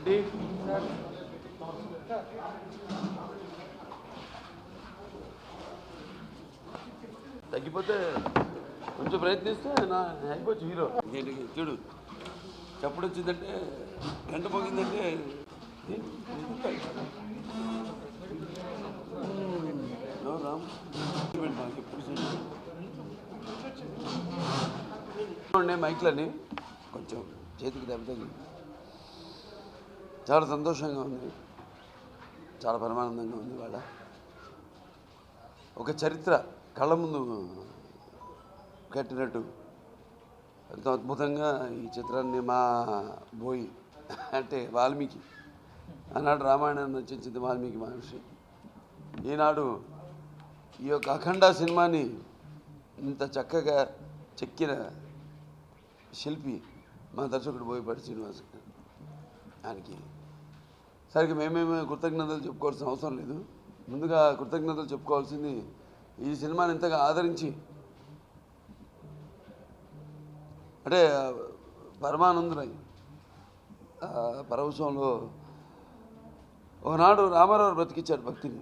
రెడ్డి తగ్గిపోతే కొంచెం ప్రయత్నిస్తే నా అయిపోవచ్చు హీరో. చూడు చప్పుడు వచ్చిందంటే గంట పోగిందంటే రామ్ ఎప్పుడు మైక్లని కొంచెం చేతికి దెబ్బతగి చాలా సంతోషంగా ఉంది, చాలా పరమానందంగా ఉంది. వాళ్ళ ఒక చరిత్ర కళ్ళ ముందు కట్టినట్టు ఎంతో అద్భుతంగా ఈ చిత్రాన్ని మా బోయి అంటే వాల్మీకి ఆనాడు రామాయణాన్ని రచించింది వాల్మీకి మహర్షి. ఈనాడు ఈ యొక్క అఖండ సినిమాని ఇంత చక్కగా చెక్కిన శిల్పి మా దర్శకుడు బోయపాటి శ్రీనివాస్. ఆయనకి సరిగ్గా మేమేమో కృతజ్ఞతలు చెప్పుకోవాల్సిన అవసరం లేదు. ముందుగా కృతజ్ఞతలు చెప్పుకోవాల్సింది ఈ సినిమాని ఇంతగా ఆదరించి, అంటే పరమానందులై పరవశంలో ఒకనాడు రామారావు బ్రతికించాడు భక్తిని,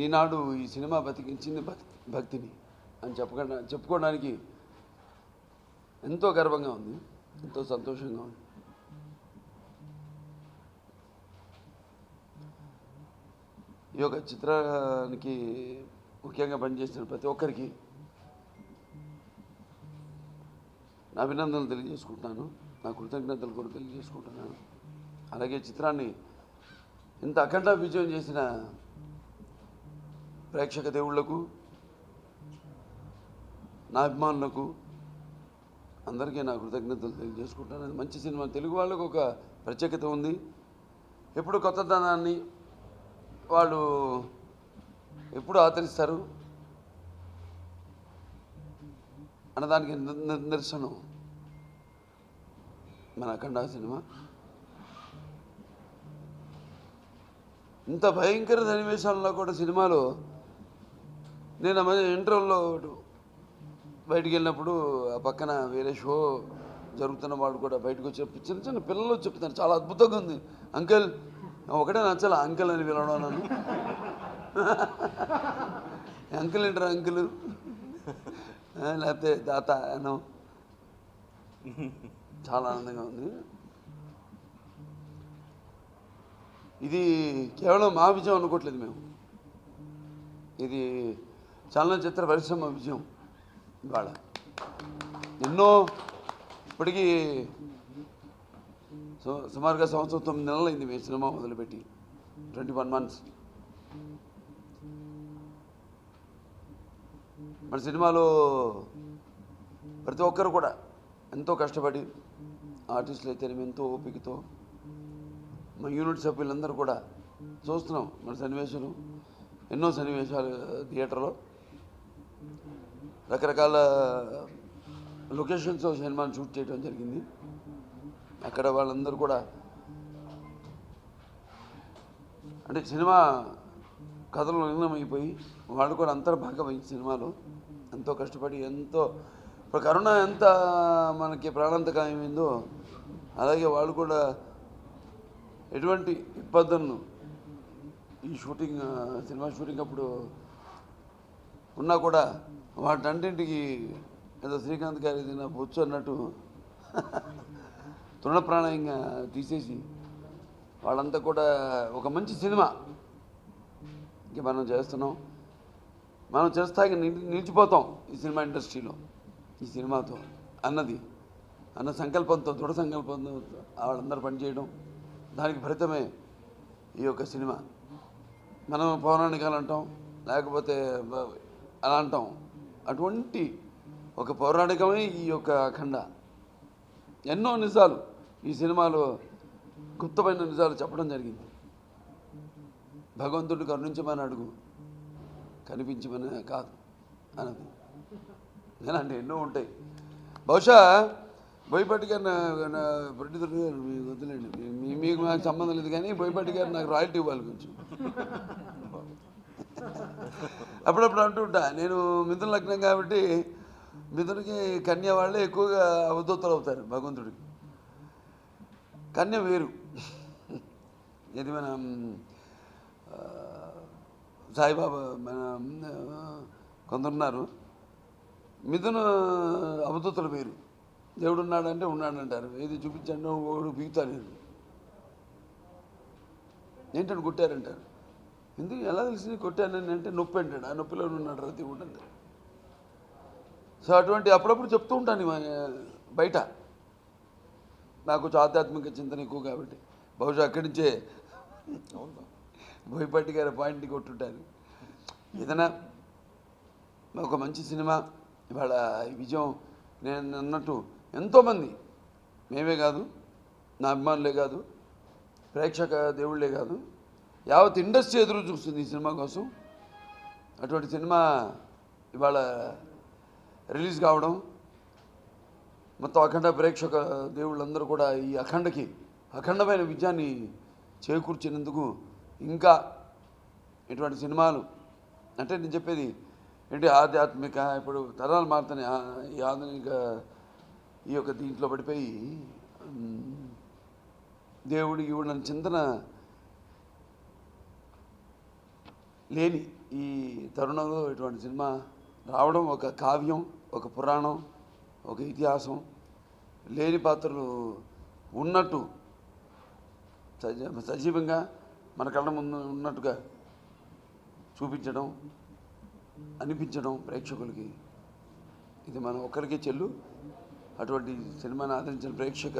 ఈనాడు ఈ సినిమా బతికించింది భక్తిని అని చెప్పుకోవడానికి ఎంతో గర్వంగా ఉంది, ఎంతో సంతోషంగా ఉంది. ఈ యొక్క చిత్రానికి ముఖ్యంగా పనిచేసిన ప్రతి ఒక్కరికి నా అభినందనలు తెలియజేసుకుంటున్నాను, నా కృతజ్ఞతలు కూడా తెలియజేసుకుంటున్నాను. అలాగే చిత్రాన్ని ఇంత అఖండ విజయం చేసిన ప్రేక్షక దేవుళ్లకు, నా అభిమానులకు అందరికీ నా కృతజ్ఞతలు తెలియజేసుకుంటాను. మంచి సినిమా, తెలుగు వాళ్ళకు ఒక ప్రత్యేకత ఉంది. ఎప్పుడు కొత్తదనాన్ని వాళ్ళు ఎప్పుడు ఆదరిస్తారు అన్నదానికి నిదర్శనం మన అఖండ సినిమా. ఇంత భయంకర సన్నివేశాల్లో కూడా సినిమాలో నేను ఇంటర్వ్యూలో బయటికి వెళ్ళినప్పుడు ఆ పక్కన వేరే షో జరుగుతున్న వాళ్ళు కూడా బయటకు వచ్చి చిన్న చిన్న పిల్లలు చెప్తున్నారు, చాలా అద్భుతంగా ఉంది అంకుల్. ఒకటే నచ్చాల అంకుల్ అని పిలవడం, నన్ను అంకుల్ ఏంటారు అంకుల్ లేకపోతే తాత అనో, చాలా ఆనందంగా ఉంది. ఇది కేవలం మా విజయం అనుకోవట్లేదు మేము, ఇది చలనచిత్ర పరిశ్రమ విజయం. ఇవాళ ఎన్నో ఇప్పటికీ సుమారుగా 9 నెలలు అయింది మేము సినిమా మొదలుపెట్టి, 21 months. మన సినిమాలో ప్రతి ఒక్కరు కూడా ఎంతో కష్టపడి, ఆర్టిస్టులు అయితే ఎంతో ఓపికతో, మా యూనిట్ సభ్యులందరూ కూడా చూస్తున్నాం. మన సన్నివేశాలు, ఎన్నో సన్నివేశాలు థియేటర్లో రకరకాల లొకేషన్స్లో సినిమాని షూట్ చేయడం జరిగింది. అక్కడ వాళ్ళందరూ కూడా అంటే సినిమా కథలో లీనమైపోయి వాళ్ళు కూడా అంతర్భాగమై సినిమాలో ఎంతో కష్టపడి, ఎంతో ఇప్పుడు కరోనా ఎంత మనకి ప్రాణాంతకమైందో అలాగే వాళ్ళు కూడా ఎటువంటి ఇబ్బందులను ఈ షూటింగ్ సినిమా షూటింగ్ అప్పుడు ఉన్నా కూడా వాటన్నింటికి ఏదో శ్రీకాంత్ గారి ఏదైనా బొచ్చు అన్నట్టు తృణప్రాణంగా తీసేసి వాళ్ళంతా కూడా ఒక మంచి సినిమా ఇంక మనం చేస్తున్నాం, మనం చేస్తాకి నిలిచిపోతాం ఈ సినిమా ఇండస్ట్రీలో ఈ సినిమాతో అన్న సంకల్పంతో, దృఢ సంకల్పంతో వాళ్ళందరూ పనిచేయడం, దానికి ఫలితమే ఈ యొక్క సినిమా. మనం పౌరాణికాలు అంటాం, లేకపోతే అలా అంటాం, అటువంటి ఒక పౌరాణికమే ఈ యొక్క అఖండ. ఎన్నో నిజాలు ఈ సినిమాలో, గుప్తమైన నిజాలు చెప్పడం జరిగింది. భగవంతుడిని కరుణించమని అడుగు, కనిపించమని కాదు అన్నది. ఇలాంటి ఎన్నో ఉంటాయి. బహుశా బోయపాటి గారు నా ప్రొడ్యూసర్ గారు, మీకు వద్దులేండి, మీకు నాకు సంబంధం లేదు, కానీ బోయపాటి గారు నాకు రాయల్టీ ఇవ్వాలి కొంచెం. అప్పుడప్పుడు అంటుంటా, నేను మిథున లగ్నం కాబట్టి మిథునకి కన్య వాళ్ళే ఎక్కువగా అవధూతలు అవుతారు భగవంతుడికి. కన్య వేరు. ఇది మన సాయిబాబా మన కొందరున్నారు, మిథున అవధూతలు వేరు. దేవుడు ఉన్నాడంటే ఉన్నాడంటారు, ఏది చూపించండి ఒకడు బిగుతారు, ఏంటని కొట్టారంటారు. ఎందుకు ఎలా తెలిసి కొట్టానని అంటే నొప్పి అంటాడు, ఆ నొప్పిలో ఉన్నాడు రా దేవుడు అంటారు. సో అటువంటి అప్పుడప్పుడు చెప్తూ ఉంటాను బయట, నాకు ఆధ్యాత్మిక చింతన ఎక్కువ కాబట్టి బహుశా అక్కడి నుంచే బోయపాటి గారి పాయింట్ని కొట్టుంటాను. ఏదైనా ఒక మంచి సినిమా ఇవాళ విజయం, నేను అన్నట్టు ఎంతోమంది, మేమే కాదు, నా అభిమానులే కాదు, ప్రేక్షక దేవుళ్ళే కాదు, యావత్ ఇండస్ట్రీ ఎదురు చూస్తుంది ఈ సినిమా కోసం. అటువంటి సినిమా ఇవాళ రిలీజ్ కావడం, మొత్తం అఖండ ప్రేక్షక దేవుళ్ళందరూ కూడా ఈ అఖండమైన విజయాన్ని చేకూర్చినందుకు, ఇంకా ఇటువంటి సినిమాలు అంటే నేను చెప్పేది ఏంటి, ఆధ్యాత్మిక ఇప్పుడు తరాలు మారుతున్నాయి, ఈ ఆధునిక ఈ యొక్క దీంట్లో పడిపోయి దేవుడి ఇవ్వడం చింతన లేని ఈ తరుణంలో ఇటువంటి సినిమా రావడం, ఒక కావ్యం, ఒక పురాణం, ఒక ఇతిహాసం, లేని పాత్రలు ఉన్నట్టు సజీవంగా మన కళ్ళ ముందు ఉన్నట్టుగా చూపించడం, అనిపించడం ప్రేక్షకులకి, ఇది మనం ఒక్కరికే చెల్లు. అటువంటి సినిమాను ఆదరించిన ప్రేక్షక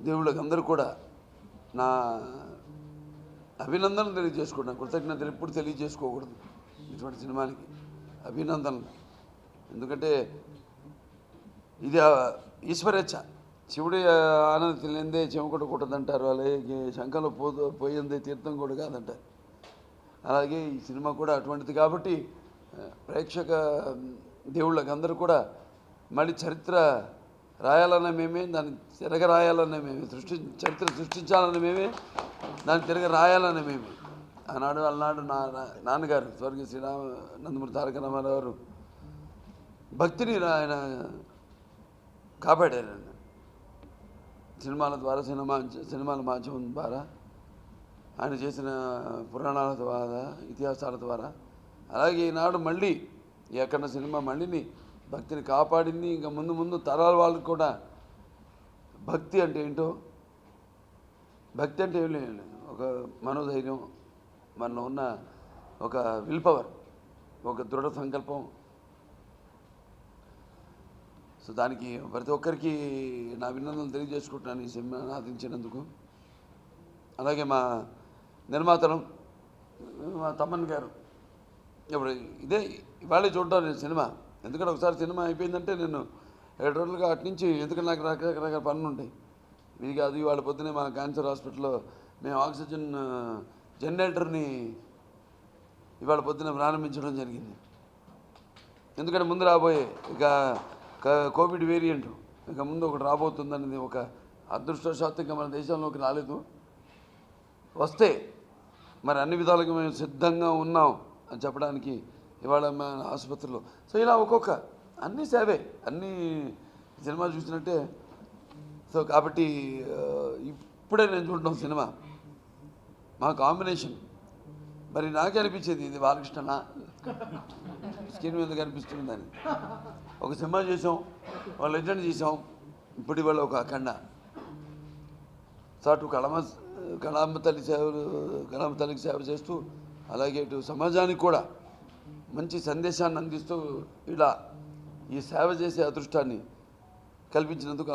దేవుళ్ళకి అందరూ కూడా నా అభినందనలు తెలియజేసుకుంటాను. కృతజ్ఞతలు ఎప్పుడు తెలియజేసుకోకూడదు ఇటువంటి సినిమానికి, అభినందనలు. ఎందుకంటే ఇది ఈశ్వరేచ్ఛ, శివుడి ఆనంద తెలియందే చెమ కూడా కొట్టదంటారు, అలాగే శంఖంలో పోయిందే తీర్థం కూడా కాదంటారు. అలాగే ఈ సినిమా కూడా అటువంటిది కాబట్టి ప్రేక్షక దేవుళ్ళకి అందరూ కూడా మళ్ళీ చరిత్ర రాయాలన్న మేమే, దాన్ని తిరగ రాయాలన్న మేమే, చరిత్ర సృష్టించాలన్న మేమే, దాన్ని తిరగ రాయాలన్న మేమే. అలనాడు నాన్నగారు స్వర్గీయ నందమూరి తారక రామారావు గారు భక్తిని ఆయన కాపాడారు. సినిమాల ద్వారా, సినిమాల మాధ్యమం ద్వారా, ఆయన చేసిన పురాణాల ద్వారా, ఇతిహాసాల ద్వారా. అలాగే ఈనాడు మళ్ళీ ఈ అఖండ సినిమా మళ్ళీని భక్తిని కాపాడింది. ఇంకా ముందు తరాల వాళ్ళకి కూడా భక్తి అంటే ఏంటో, భక్తి అంటే ఏం లేదు, ఒక మనోధైర్యం, మనలో ఉన్న ఒక విల్ పవర్, ఒక దృఢ సంకల్పం. సో దానికి ప్రతి ఒక్కరికి నా అభినందనలు తెలియజేసుకుంటున్నాను ఈ సినిమాను ఆదరించినందుకు. అలాగే మా నిర్మాతలు, మా తమ్మన్ గారు, ఇప్పుడు ఇదే ఇవాళే చూడటం నేను సినిమా. ఎందుకంటే ఒకసారి సినిమా అయిపోయిందంటే నేను 7 రోజులుగా అటు నుంచి, ఎందుకంటే నాకు రకరకాల పనులు ఉంటాయి. ఇది కాదు, ఇవాళ పొద్దునే మా క్యాన్సర్ హాస్పిటల్లో మేము ఆక్సిజన్ జనరేటర్ని ఇవాళ పొద్దున ప్రారంభించడం జరిగింది. ఎందుకంటే ముందు రాబోయే ఇక కోవిడ్ వేరియంట్ ఇక ముందు ఒకటి రాబోతుందనేది ఒక అదృష్టవశాత్తు ఇంకా మన దేశంలోకి రాలేదు. వస్తే మరి అన్ని విధాలుగా మేము సిద్ధంగా ఉన్నాం అని చెప్పడానికి ఇవాళ మన ఆసుపత్రిలో. సో ఇలా ఒక్కొక్క అన్నీ సేవే, అన్నీ సినిమా చూసినట్టే. సో కాబట్టి ఇప్పుడే నేను చూడడం సినిమా మా కాంబినేషన్. మరి నాకే అనిపించేది ఇది బాలకృష్ణ స్క్రీన్ మీద కనిపిస్తుందని. ఒక సినిమా చేసాం, ఒక లెజెండ్ చేసాం, ఇప్పుడు ఇవాళ ఒక అఖండ. సో అటు కళామ్మ తల్లికి సేవ చేస్తూ, అలాగే ఇటు సమాజానికి కూడా మంచి సందేశాన్ని అందిస్తూ ఇలా ఈ సేవ చేసే అదృష్టాన్ని కల్పించినందుకు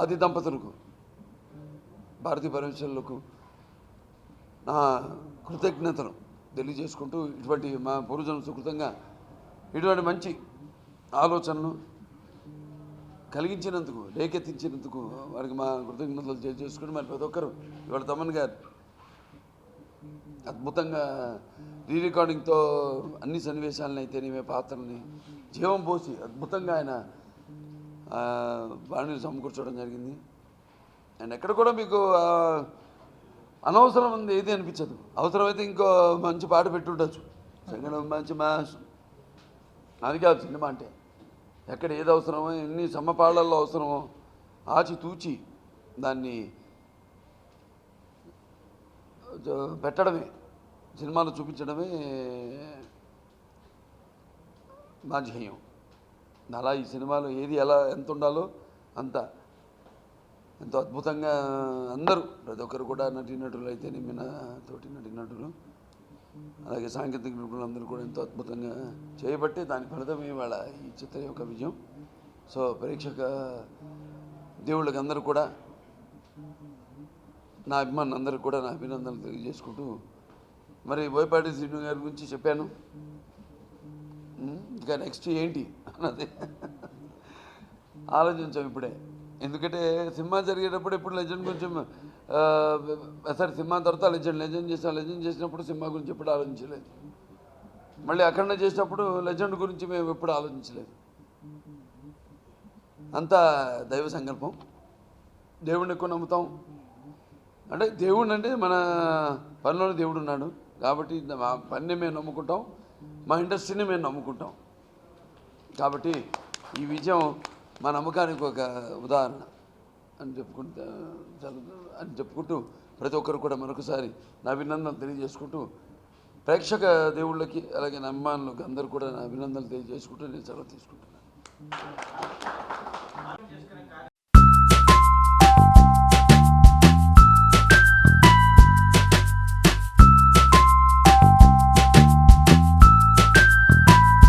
ఆది దంపతులకు, భారతీ పరమేశ్వరులకు నా కృతజ్ఞతలు తెలియజేసుకుంటూ, ఇటువంటి మా పూర్వజన్మ సుకృతంగా ఇటువంటి మంచి ఆలోచనలు కలిగించినందుకు, రేకెత్తించినందుకు వారికి మా కృతజ్ఞతలు తెలియజేసుకుని, మరి ప్రతి ఒక్కరు ఇవాళ తమన్ గారు అద్భుతంగా రికార్డింగ్తో అన్ని సన్నివేశాలను అయితేనేమే పాత్రల్ని జీవం పోసి అద్భుతంగా ఆయన వాణిని సమకూర్చడం జరిగింది. అండ్ ఎక్కడ కూడా మీకు అనవసరం ఉంది ఏది అనిపించదు. అవసరమైతే ఇంకో మంచి పాట పెట్టుండొచ్చు, సంగీతం మంచి అది కాదు సినిమా అంటే. ఎక్కడ ఏది అవసరమో, ఎన్ని సమపాళ్ళల్లో అవసరమో ఆచితూచి దాన్ని పెట్టడమే, సినిమాలో చూపించడమే నా ధ్యేయం. అలా ఈ సినిమాలో ఏది ఎలా ఎంత ఉండాలో అంత ఎంతో అద్భుతంగా అందరూ ప్రతి ఒక్కరు కూడా నటీనటులు అయితే నిమ్మిన తోటి నటీనటులు అలాగే సాంకేతిక నిపుణులు అందరూ కూడా ఎంతో అద్భుతంగా చేయబట్టి దాని ఫలితమే ఇవాళ ఈ చిత్రం యొక్క విజయం. సో ప్రేక్షక దేవుళ్ళకి అందరూ కూడా నా అభిమానులు అందరికీ కూడా నా అభినందనలు తెలియజేసుకుంటూ, మరి బోయపాటి శ్రీను గారి గురించి చెప్పాను, ఇంకా నెక్స్ట్ ఏంటి అన్నది ఆలోచించాం ఇప్పుడే. ఎందుకంటే సినిమా జరిగేటప్పుడు ఎప్పుడు లెజెండ్ కొంచెం సరే సినిమా తర్వాత లెజెండ్ చేసినప్పుడు సినిమా గురించి ఎప్పుడు ఆలోచించలేదు. మళ్ళీ అఖండ చేసినప్పుడు లెజెండ్ గురించి మేము ఎప్పుడు ఆలోచించలేదు. అంతా దైవ సంకల్పం. దేవుడిని ఎక్కువ నమ్ముతాం. అంటే దేవుడు అంటే మన పనిలోనే దేవుడు ఉన్నాడు కాబట్టి మా పనిని మేము నమ్ముకుంటాం, మా ఇండస్ట్రీని మేము నమ్ముకుంటాం. కాబట్టి ఈ విజయం మా నమ్మకానికి ఒక ఉదాహరణ అని చెప్పుకుంటూ ప్రతి ఒక్కరు కూడా మరొకసారి నా అభినందనలు తెలియజేసుకుంటూ, ప్రేక్షక దేవుళ్ళకి అలాగే నా అభిమానులకు అందరూ కూడా నా అభినందనలు తెలియజేసుకుంటూ నేను సెలవు తీసుకుంటున్నాను.